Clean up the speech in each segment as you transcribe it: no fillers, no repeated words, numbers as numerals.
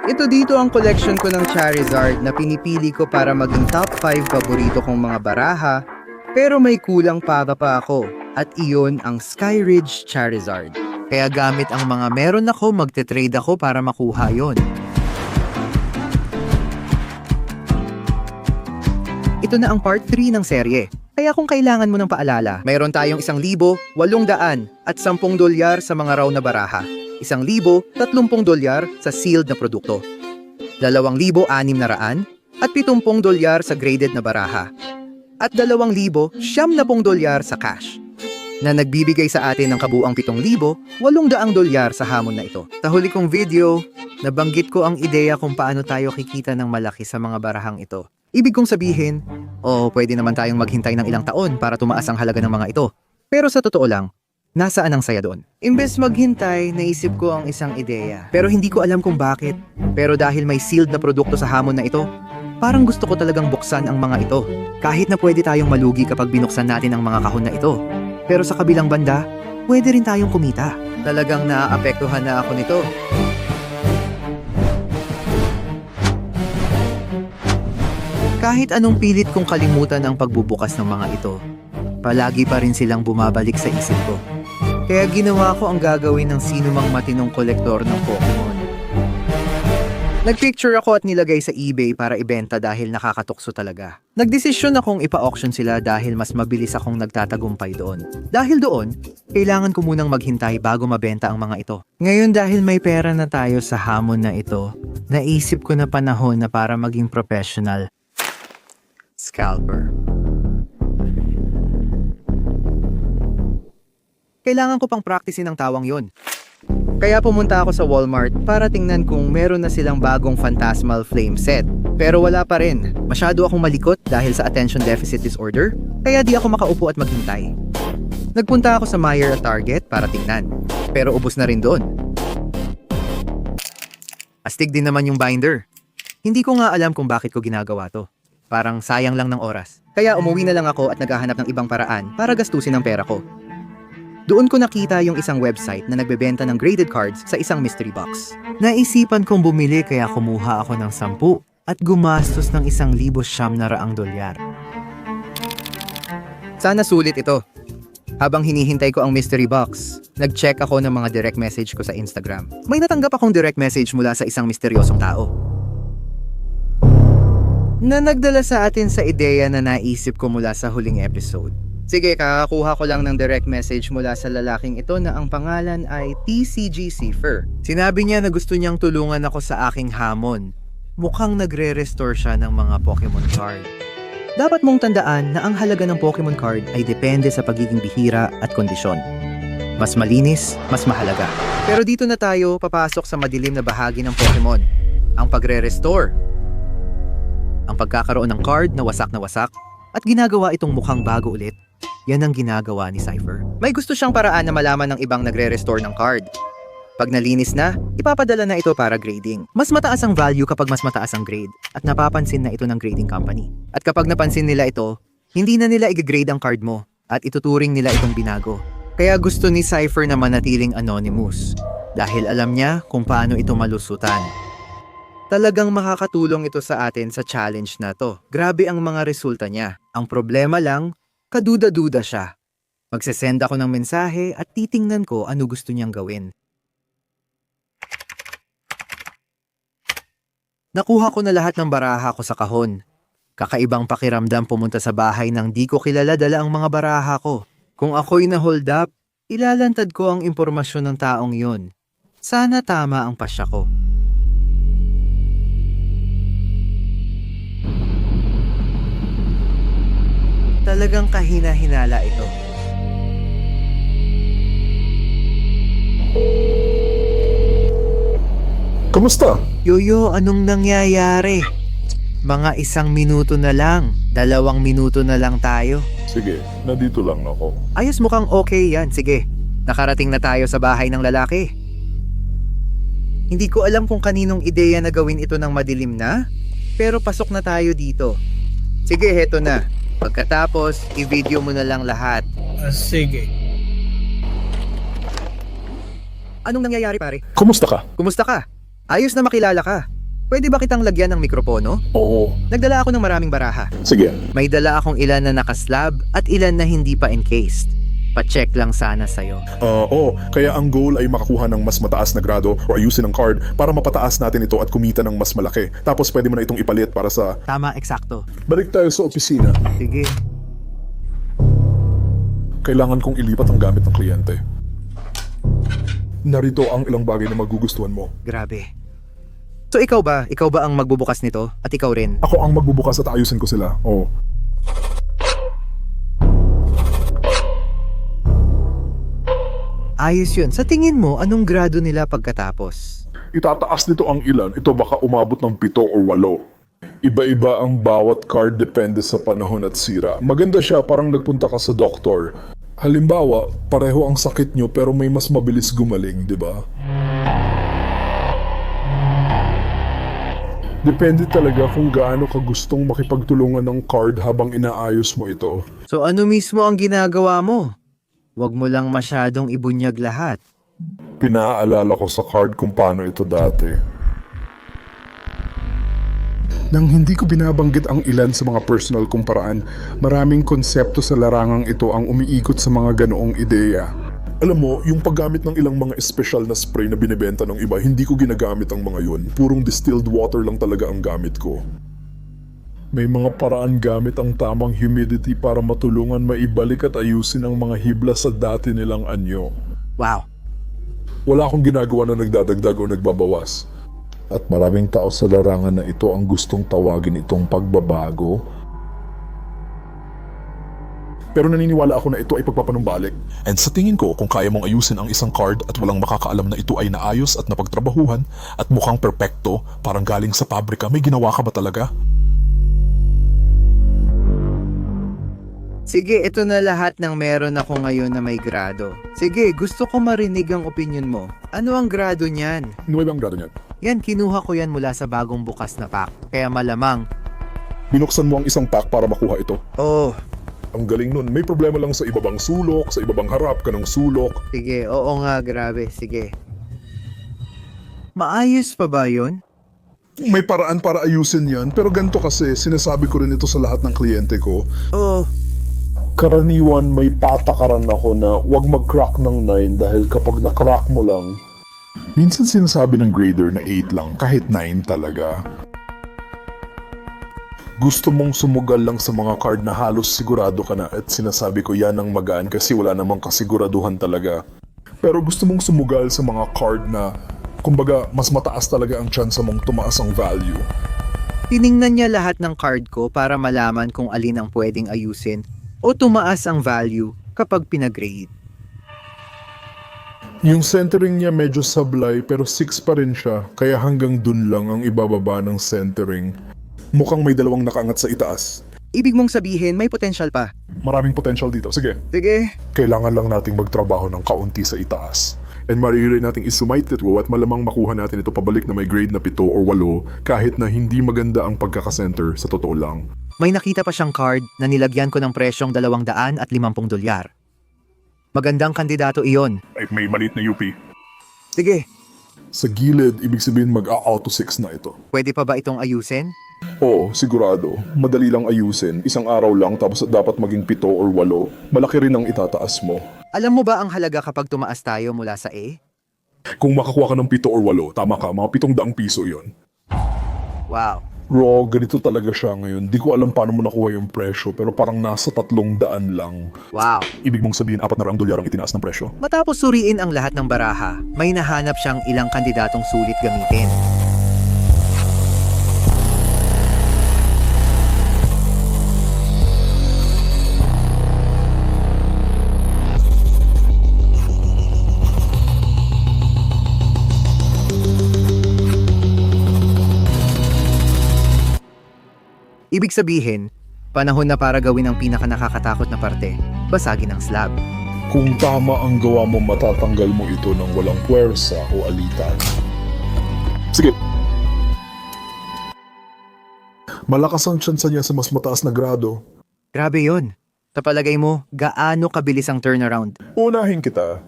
Ito dito ang collection ko ng Charizard na pinipili ko para maging top 5 paborito kong mga baraha, pero may kulang pa ako, at iyon ang Skyridge Charizard. Kaya gamit ang mga meron ako, magte-trade ako para makuha yon. Ito na ang part 3 ng serye. Kaya kung kailangan mo ng paalala, mayroon tayong 1,000, 800 at 10 dolyar sa mga raw na baraha. 1,000, 30 dolyar sa sealed na produkto. 2,600 at 70 dolyar sa graded na baraha. At 2,000, 70 dolyar sa cash. Na nagbibigay sa atin ng kabuang 7,800 dolyar sa hamon na ito. Sa huli kong video, nabanggit ko ang ideya kung paano tayo kikita ng malaki sa mga barahang ito. Ibig kong sabihin, pwede naman tayong maghintay ng ilang taon para tumaas ang halaga ng mga ito. Pero sa totoo lang, nasaan ang saya doon? Imbes maghintay, naisip ko ang isang ideya. Pero hindi ko alam kung bakit. Pero dahil may sealed na produkto sa hamon na ito, parang gusto ko talagang buksan ang mga ito. Kahit na pwede tayong malugi kapag binuksan natin ang mga kahon na ito. Pero sa kabilang banda, pwede rin tayong kumita. Talagang naaapektuhan na ako nito. Kahit anong pilit kong kalimutan ang pagbubukas ng mga ito, palagi pa rin silang bumabalik sa isip ko. Kaya ginawa ko ang gagawin ng sinumang matinong kolektor ng Pokemon. Nagpicture ako at nilagay sa eBay para ibenta dahil nakakatukso talaga. Nagdesisyon akong ipa-auction sila dahil mas mabilis akong nagtatagumpay doon. Dahil doon, kailangan ko munang maghintay bago mabenta ang mga ito. Ngayon dahil may pera na tayo sa hamon na ito, naisip ko na panahon na para maging professional. Scalper. Kailangan ko pang practicein ang tawang yon. Kaya pumunta ako sa Walmart para tingnan kung meron na silang bagong Phantasmal Flame set. Pero wala pa rin. Masyado akong malikot dahil sa attention deficit disorder, kaya di ako makaupo at maghintay. Nagpunta ako sa Meijer at Target para tingnan. Pero ubos na rin doon. Astig din naman yung binder. Hindi ko nga alam kung bakit ko ginagawa to. Parang sayang lang ng oras. Kaya umuwi na lang ako at naghahanap ng ibang paraan para gastusin ang pera ko. Doon ko nakita yung isang website na nagbebenta ng graded cards sa isang mystery box. Naisipan kong bumili kaya kumuha ako ng 10 at gumastos ng 1,900 dolyar. Sana sulit ito. Habang hinihintay ko ang mystery box, nag-check ako ng mga direct message ko sa Instagram. May natanggap akong direct message mula sa isang misteryosong tao na nagdala sa atin sa ideya na naisip ko mula sa huling episode. Sige, kakakuha ko lang ng direct message mula sa lalaking ito na ang pangalan ay TCG Cipher. Sinabi niya na gusto niyang tulungan ako sa aking hamon. Mukhang nagre-restore siya ng mga Pokemon card. Dapat mong tandaan na ang halaga ng Pokemon card ay depende sa pagiging bihira at kondisyon. Mas malinis, mas mahalaga. Pero dito na tayo papasok sa madilim na bahagi ng Pokemon. Ang pagre-restore. Ang pagkakaroon ng card na wasak at ginagawa itong mukhang bago ulit. Yan ang ginagawa ni Cipher. May gusto siyang paraan na malaman ng ibang nagre-restore ng card. Pag nalinis na, ipapadala na ito para grading. Mas mataas ang value kapag mas mataas ang grade at napapansin na ito ng grading company. At kapag napansin nila ito, hindi na nila i-grade ang card mo at ituturing nila itong binago. Kaya gusto ni Cipher na manatiling anonymous dahil alam niya kung paano ito malusutan. Talagang makakatulong ito sa atin sa challenge na to. Grabe ang mga resulta niya. Ang problema lang, kaduda-duda siya. Magsesend ako ng mensahe at titingnan ko ano gusto niyang gawin. Nakuha ko na lahat ng baraha ko sa kahon. Kakaibang pakiramdam pumunta sa bahay nang di ko kilala dala ang mga baraha ko. Kung ako'y na-hold up, ilalantad ko ang impormasyon ng taong yon. Sana tama ang pasya ko. Talagang kahina-hinala ito. Kamusta? Yoyo, anong nangyayari? Mga 1 minuto na lang, 2 minuto na lang tayo. Sige, nandito lang ako. Ayos, mukhang okay yan. Sige, nakarating na tayo sa bahay ng lalaki. Hindi ko alam kung kaninong ideya na gawin ito ng madilim na, pero pasok na tayo dito. Sige, heto na. Pagkatapos, i-video mo na lang lahat. Sige. Anong nangyayari, pare? Kumusta ka? Kumusta ka? Ayos na makilala ka. Pwede ba kitang lagyan ng mikropono? Oo. Nagdala ako ng maraming baraha. Sige. May dala akong ilan na nakaslab at ilan na hindi pa encased. Pa-check lang sana sa'yo. Oo. Kaya ang goal ay makakuha ng mas mataas na grado o ayusin ang card para mapataas natin ito at kumita ng mas malaki. Tapos pwede mo na itong ipalit para sa... Tama, eksakto. Balik tayo sa opisina. Sige. Kailangan kong ilipat ang gamit ng kliyente. Narito ang ilang bagay na magugustuhan mo. Grabe. So ikaw ba? Ikaw ba ang magbubukas nito? At ikaw rin? Ako ang magbubukas at ayusin ko sila. Oo. Ayos yun. Sa tingin mo, anong grado nila pagkatapos? Itataas nito ang ilan. Ito baka umabot ng 7 o 8. Iba-iba ang bawat card depende sa panahon at sira. Maganda siya parang nagpunta ka sa doktor. Halimbawa, pareho ang sakit nyo pero may mas mabilis gumaling, di ba? Depende talaga kung gaano ka gustong makipagtulungan ng card habang inaayos mo ito. So ano mismo ang ginagawa mo? Huwag mo lang masyadong ibunyag lahat. Pinaalala ko sa card kung paano ito dati. Nang hindi ko binabanggit ang ilan sa mga personal kong paraan, maraming konsepto sa larangang ito ang umiikot sa mga ganoong ideya. Alam mo, yung paggamit ng ilang mga espesyal na spray na binibenta ng iba, hindi ko ginagamit ang mga yun. Purong distilled water lang talaga ang gamit ko. May mga paraan gamit ang tamang humidity para matulungan maibalik at ayusin ang mga hibla sa dati nilang anyo. Wow. Wala akong ginagawa na nagdadagdag o nagbabawas. At maraming tao sa larangan na ito ang gustong tawagin itong pagbabago. Pero naniniwala ako na ito ay pagpapanumbalik. And sa tingin ko, kung kaya mong ayusin ang isang card at walang makakaalam na ito ay naayos at napagtrabahuhan at mukhang perpekto, parang galing sa pabrika, may ginawa ka ba talaga? Sige, ito na lahat ng meron ako ngayon na may grado. Sige, gusto ko marinig ang opinion mo. Ano ang grado niyan? Ano ba ang grado niyan? Yan, kinuha ko yan mula sa bagong bukas na pack. Kaya malamang. Binuksan mo ang isang pack para makuha ito. Oh, Ang galing nun. May problema lang sa ibabang sulok, sa ibabang harap ka ng sulok. sige, oo nga, grabe, sige. Maayos pa ba yun? May paraan para ayusin yan, pero ganito kasi, sinasabi ko rin ito sa lahat ng kliyente ko. Oh, Karaniwan may patakaran ako na huwag mag-crack ng 9 dahil kapag na-crack mo lang, minsan sinasabi ng grader na 8 lang, kahit 9 talaga. Gusto mong sumugal lang sa mga card na halos sigurado ka na at sinasabi ko yan ang magaan kasi wala namang kasiguraduhan talaga. Pero gusto mong sumugal sa mga card na, kumbaga, mas mataas talaga ang chance mong tumaas ang value. tiningnan niya lahat ng card ko para malaman kung alin ang pwedeng ayusin o tumaas ang value kapag pinagrade. Yung centering niya medyo sablay pero 6 pa rin siya, kaya hanggang dun lang ang ibababa ng centering. Mukhang may dalawang nakaangat sa itaas. Ibig mong sabihin may potential pa. Maraming potential dito. Sige, Sige, kailangan lang nating magtrabaho ng kaunti sa itaas. And maririnig nating isumite it at malamang makuha natin ito pabalik na may grade na 7 o 8 kahit na hindi maganda ang pagkakacenter sa totoo lang. may nakita pa siyang card na nilagyan ko ng presyong $250. Magandang kandidato iyon. Ay, may maliit na UP. Sige, Sa gilid, ibig sabihin mag-auto 6 na ito. pwede pa ba itong ayusin? Oo, sigurado. Madali lang ayusin. Isang araw lang tapos dapat maging 7 or 8. Malaki rin ang itataas mo. Alam mo ba ang halaga kapag tumaas tayo mula sa A? Kung makakuha ka ng 7 or 8, tama ka, mga 700 piso yon. Wow. Raw, ganito talaga siya ngayon. Di ko alam paano mo nakuha yung presyo, pero parang nasa 300 lang. Wow. Ibig mong sabihin, $400 ang itinaas ng presyo? Matapos suriin ang lahat ng baraha, may nahanap siyang ilang kandidatong sulit gamitin. Ibig sabihin, panahon na para gawin ang pinakanakakatakot na parte, basagin ang slab. Kung tama ang gawa mo, matatanggal mo ito ng walang puwersa o alitan. Sige. Malakas ang tsansa niya sa mas mataas na grado. Grabe yon. Sa palagay mo, gaano kabilis ang turnaround? Unahin kita.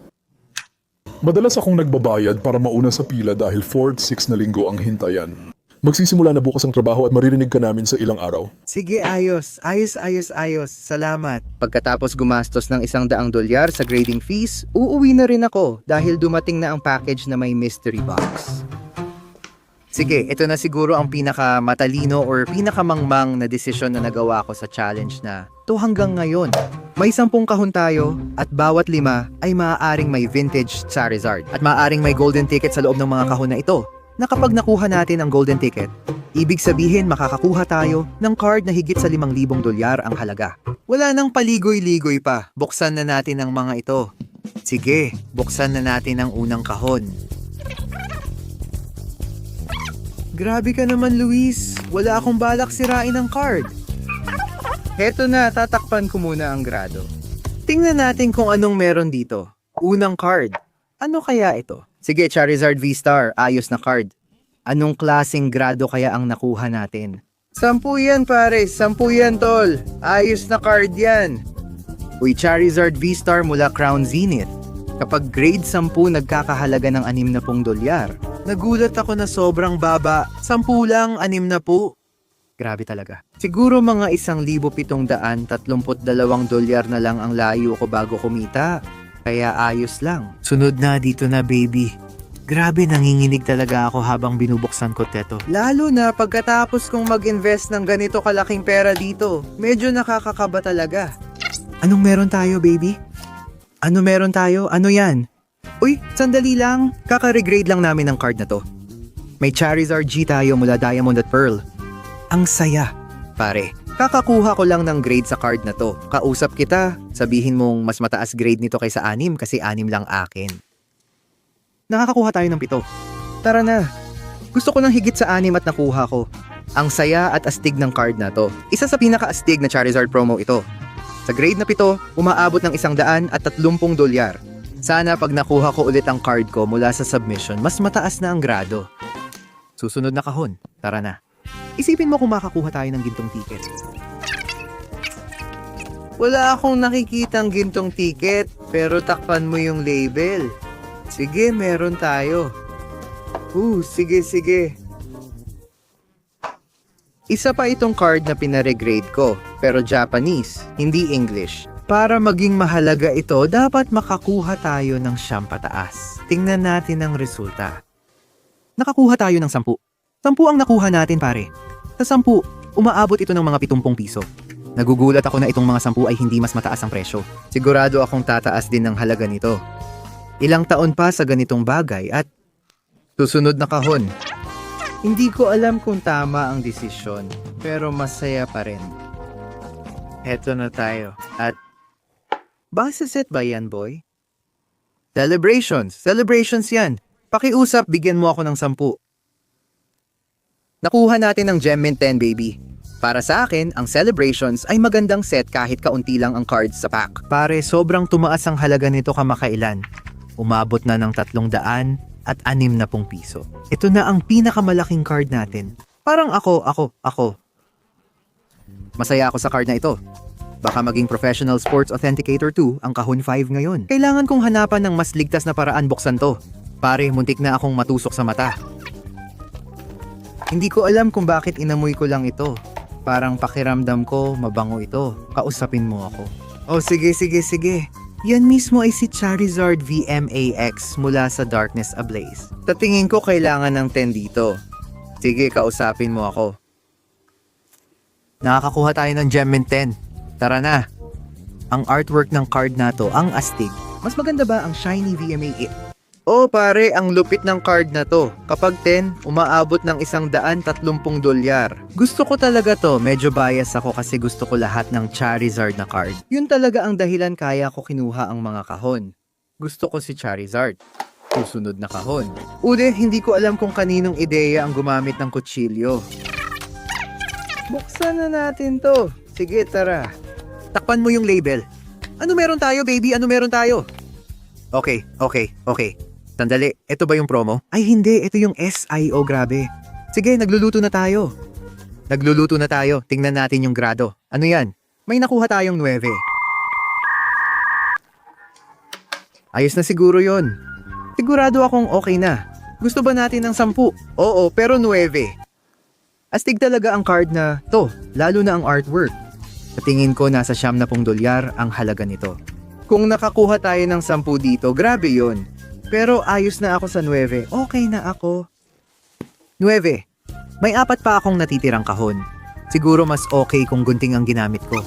Madalas akong nagbabayad para mauna sa pila dahil 4 at 6 na linggo ang hintayan. Magsisimula na bukas ang trabaho at maririnig ka namin sa ilang araw. Sige, ayos. Ayos. Salamat. Pagkatapos gumastos ng $100 sa grading fees, uuwi na rin ako dahil dumating na ang package na may mystery box. Sige, ito na siguro ang pinakamatalino or pinakamangmang na desisyon na nagawa ko sa challenge na to hanggang ngayon. May 10 kahon tayo at bawat 5 ay maaaring may vintage Charizard at maaaring may golden ticket sa loob ng mga kahon na ito. Na kapag nakuha natin ang golden ticket, ibig sabihin makakakuha tayo ng card na higit sa $5,000 ang halaga. Wala nang paligoy-ligoy pa, buksan na natin ang mga ito. Sige, buksan na natin ang unang kahon. Grabe ka naman, Luis. Wala akong balak sirain ang card. Heto na, tatakpan ko muna ang grado. Tingnan natin kung anong meron dito. Unang card. Ano kaya ito? Sige, Charizard V-Star, ayos na card. Anong klaseng grado kaya ang nakuha natin? 10 yan pare, 10 yan tol. Ayos na card yan. Uy, Charizard V-Star mula Crown Zenith. Kapag grade 10 nagkakahalaga ng $60. Nagulat ako na sobrang baba. 10 lang, 60. Grabe talaga. Siguro mga $1,732 na lang ang layo ko bago kumita. Kaya ayos lang. Sunod na, dito na baby. Grabe, nanginginig talaga ako habang binubuksan ko teto. Lalo na pagkatapos kong mag-invest ng ganito kalaking pera dito. Medyo nakakakaba talaga. Anong meron tayo, baby? Ano meron tayo? Ano yan? Uy, sandali lang. Kaka-regrade lang namin ang card na to. May Charizard G tayo mula Diamond at Pearl. Ang saya, pare. Kakakuha ko lang ng grade sa card na to. Kausap kita, sabihin mong mas mataas grade nito kaysa 6 kasi 6 lang akin. Nakakakuha tayo ng 7. Tara na. Gusto ko ng higit sa 6 at nakuha ko. Ang saya at astig ng card na to. Isa sa pinaka-astig na Charizard promo ito. Sa grade na 7, umaabot ng $130. Sana pag nakuha ko ulit ang card ko mula sa submission, mas mataas na ang grado. Susunod na kahon. Tara na. Isipin mo kung makakuha tayo ng gintong ticket. Wala akong nakikitang gintong ticket, pero takpan mo yung label. Sige, meron tayo. Sige. Isa pa itong card na pinaregrade ko, pero Japanese, hindi English. Para maging mahalaga ito, dapat makakuha tayo ng 10 pataas. Tingnan natin ang resulta. Nakakuha tayo ng 10. 10 ang nakuha natin, pare. Sa 10, umaabot ito ng mga 70 piso. Nagugulat ako na itong mga 10 ay hindi mas mataas ang presyo. Sigurado akong tataas din ng halaga nito. Ilang taon pa sa ganitong bagay at susunod na kahon. Hindi ko alam kung tama ang desisyon, pero masaya pa rin. Eto na tayo. At base set ba yan, boy? Celebrations yan. Pakiusap, bigyan mo ako ng 10. Nakuha natin ang Gem Mint 10, baby. Para sa akin, ang Celebrations ay magandang set kahit kaunti lang ang cards sa pack. Pare, sobrang tumaas ang halaga nito kamakailan. Umabot na ng 360 piso. Ito na ang pinakamalaking card natin. Parang ako. Masaya ako sa card na ito. Baka maging Professional Sports Authenticator 2 ang kahon 5 ngayon. Kailangan kong hanapan ng mas ligtas na paraan buksan to. Pare, muntik na akong matusok sa mata. Hindi ko alam kung bakit inamoy ko lang ito. Parang pakiramdam ko, mabango ito. Kausapin mo ako. Oh, sige. Yan mismo ay si Charizard VMAX mula sa Darkness Ablaze. Sa tingin ko kailangan ng 10 dito. Sige, kausapin mo ako. Nakakakuha tayo ng Gem Mint 10. Tara na. Ang artwork ng card na to, ang astig. Mas maganda ba ang Shiny VMA8? Oh pare, ang lupit ng card na to. Kapag 10, umaabot ng $130. Gusto ko talaga to. Medyo bias ako kasi gusto ko lahat ng Charizard na card. Yun talaga ang dahilan kaya ko kinuha ang mga kahon. Gusto ko si Charizard. Susunod na kahon. Hindi ko alam kung kaninong ideya ang gumamit ng kutsilyo. Buksan na natin to. Sige, tara. Takpan mo yung label. Ano meron tayo, baby? Ano meron tayo? Okay. Sandali, ito ba yung promo? Ay hindi, ito yung SIO, grabe. Sige, nagluluto na tayo. Tingnan natin yung grado. Ano yan? May nakuha tayong 9. Ayos na siguro yon. Sigurado akong okay na. Gusto ba natin ng 10? Oo, pero 9. Astig talaga ang card na to, lalo na ang artwork. Sa tingin ko nasa $70 ang halaga nito. Kung nakakuha tayo ng 10 dito, grabe yon. Pero ayos na ako sa 9, okay na ako. 9. May 4 pa akong natitirang kahon. Siguro mas okay kung gunting ang ginamit ko.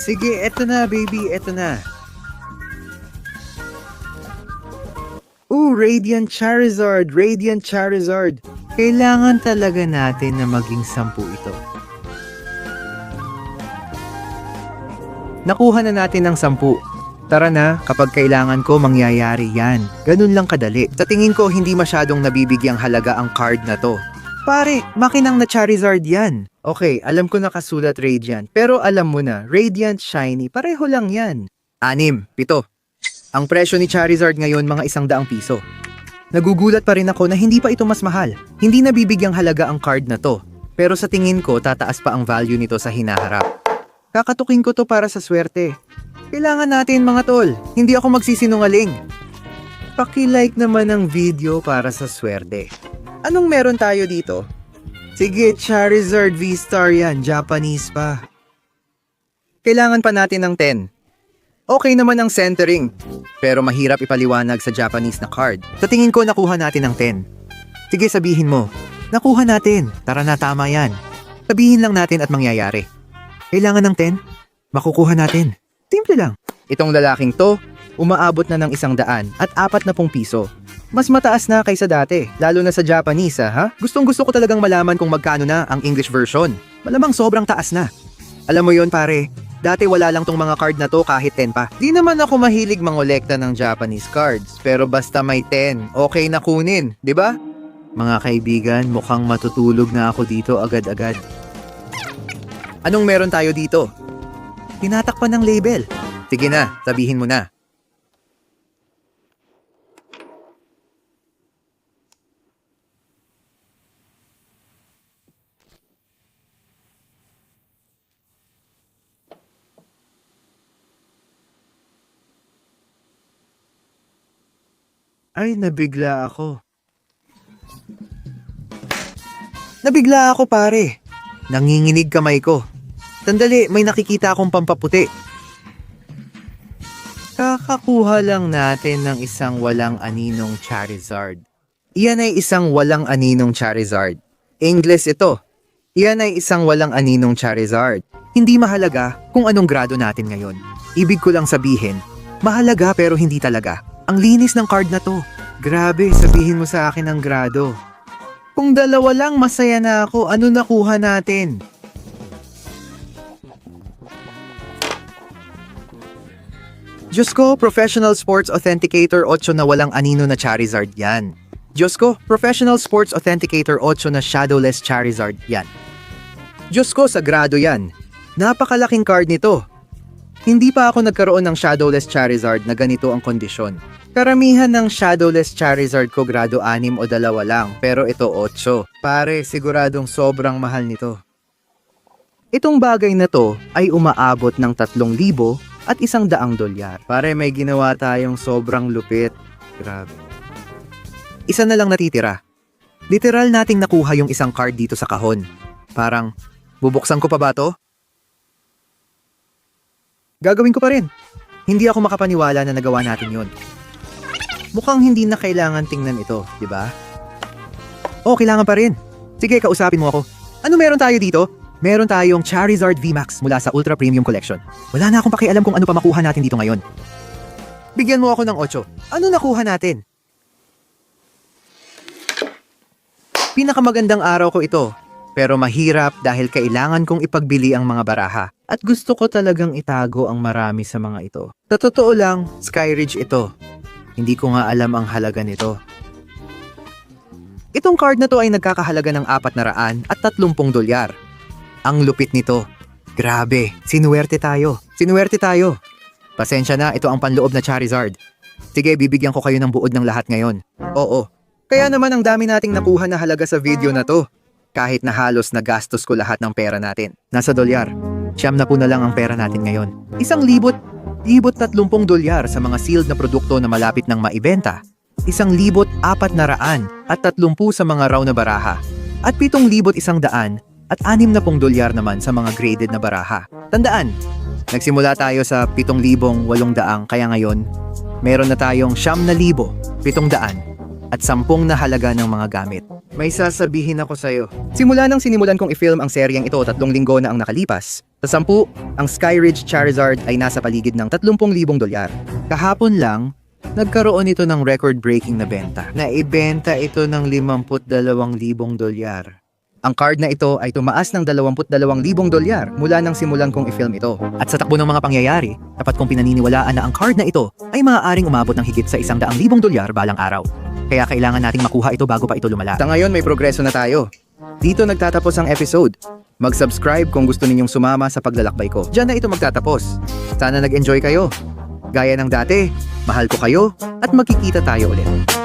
Sige, eto na baby, eto na. Radiant Charizard, Radiant Charizard. Kailangan talaga natin na maging 10 ito. Nakuha na natin ang 10. Tara na, kapag kailangan ko, mangyayari yan. Ganun lang kadali. Sa tingin ko, hindi masyadong nabibigyang halaga ang card na to. Pare, makinang na Charizard yan. Okay, alam ko nakasulat Radiant. Pero alam mo na, Radiant, Shiny, pareho lang yan. 6, 7. Ang presyo ni Charizard ngayon mga ₱100. Nagugulat pa rin ako na hindi pa ito mas mahal. Hindi nabibigyang halaga ang card na to. Pero sa tingin ko, tataas pa ang value nito sa hinaharap. Kakatukin ko to para sa swerte. Kailangan natin mga tol. Hindi ako magsisinungaling. Paki-like naman ang video para sa swerte. Anong meron tayo dito? Sige, Charizard V-Star yan. Japanese pa. Kailangan pa natin ng 10. Okay naman ang centering, pero mahirap ipaliwanag sa Japanese na card. Sa tingin ko, nakuha natin ang 10. Sige, sabihin mo. Nakuha natin. Tara na, tama yan. Sabihin lang natin at mangyayari. Kailangan ng 10? Makukuha natin. Simple lang. Itong lalaking to, umaabot na ng $100 at ₱40. Mas mataas na kaysa dati, lalo na sa Japanese ha? Gustong gusto ko talagang malaman kung magkano na ang English version. Malamang sobrang taas na. Alam mo yon pare, dati wala lang tong mga card na to kahit 10 pa. Di naman ako mahilig mangolekta ng Japanese cards, pero basta may 10, okay na kunin, di ba? Mga kaibigan, mukhang matutulog na ako dito agad-agad. Anong meron tayo dito? Tinatakpan ng label. Sige na, sabihin mo na. Ay, nabigla ako. Nabigla ako pare. Nanginginig kamay ko. Sandali, may nakikita akong pampaputi. Kakakuha lang natin ng isang walang aninong Charizard. Iyan ay isang walang aninong Charizard. English ito. Iyan ay isang walang aninong Charizard. Hindi mahalaga kung anong grado natin ngayon. Ibig ko lang sabihin, mahalaga pero hindi talaga. Ang linis ng card na to. Grabe, sabihin mo sa akin ang grado. Kung 2 lang, masaya na ako. Ano nakuha natin? Diyos ko, Professional Sports Authenticator 8 na walang anino na Charizard yan. Diyos ko, Professional Sports Authenticator 8 na Shadowless Charizard yan. Diyos ko, sagrado yan. Napakalaking card nito. Hindi pa ako nagkaroon ng Shadowless Charizard na ganito ang kondisyon. Karamihan ng Shadowless Charizard ko grado 6 o 2 lang, pero ito 8. Pare, siguradong sobrang mahal nito. Itong bagay na to ay umaabot ng 3,000 at $100. Pare, may ginawa tayong sobrang lupit. Grabe. Isa na lang natitira. Literal nating nakuha yung isang card dito sa kahon. Parang, bubuksan ko pa ba to? Gagawin ko pa rin. Hindi ako makapaniwala na nagawa natin yon. Mukhang hindi na kailangan tingnan ito, di ba? Oh, kailangan pa rin. Sige, kausapin mo ako. Ano meron tayo dito? Meron tayong Charizard VMAX mula sa Ultra Premium Collection. Wala na akong pakialam kung ano pa makuha natin dito ngayon. Bigyan mo ako ng 8. Ano nakuha natin? Pinakamagandang araw ko ito. Pero mahirap dahil kailangan kong ipagbili ang mga baraha. At gusto ko talagang itago ang marami sa mga ito. Sa totoo lang, Skyridge ito. Hindi ko nga alam ang halaga nito. Itong card na to ay nagkakahalaga ng $430. Ang lupit nito. Grabe, sinuwerte tayo. Sinuwerte tayo. Pasensya na, ito ang panloob na Charizard. Sige, bibigyan ko kayo ng buod ng lahat ngayon. Oo. Kaya naman ang dami nating nakuha na halaga sa video na to. Kahit na halos nagastos ko lahat ng pera natin. Nasa dolyar. $90 na lang ang pera natin ngayon. $1,030 sa mga sealed na produkto na malapit ng maibenta. $1,430 sa mga raw na baraha. at 7,100 at 60 dolyar naman sa mga graded na baraha. Tandaan, nagsimula tayo sa 7,800 kaya ngayon, meron na tayong 9,700 at 10 na halaga ng mga gamit. May sasabihin ako sa'yo. Simula nang sinimulan kong i-film ang seryeng ito 3 linggo na ang nakalipas. Sa 10, ang Skyridge Charizard ay nasa paligid ng 30,000 dolyar. Kahapon lang, nagkaroon ito ng record-breaking na benta. Naibenta ito ng 52,000 dolyar. Ang card na ito ay tumaas ng 22,000 dolyar mula nang simulan kong i-film ito. At sa takbo ng mga pangyayari, tapat kong pinaniniwalaan na ang card na ito ay maaaring umabot ng higit sa 100,000 dolyar balang araw. Kaya kailangan nating makuha ito bago pa ito lumala. Sa ngayon may progreso na tayo. Dito nagtatapos ang episode. Mag-subscribe kung gusto ninyong sumama sa paglalakbay ko. Diyan na ito magtatapos. Sana nag-enjoy kayo. Gaya ng dati, mahal ko kayo at magkikita tayo ulit.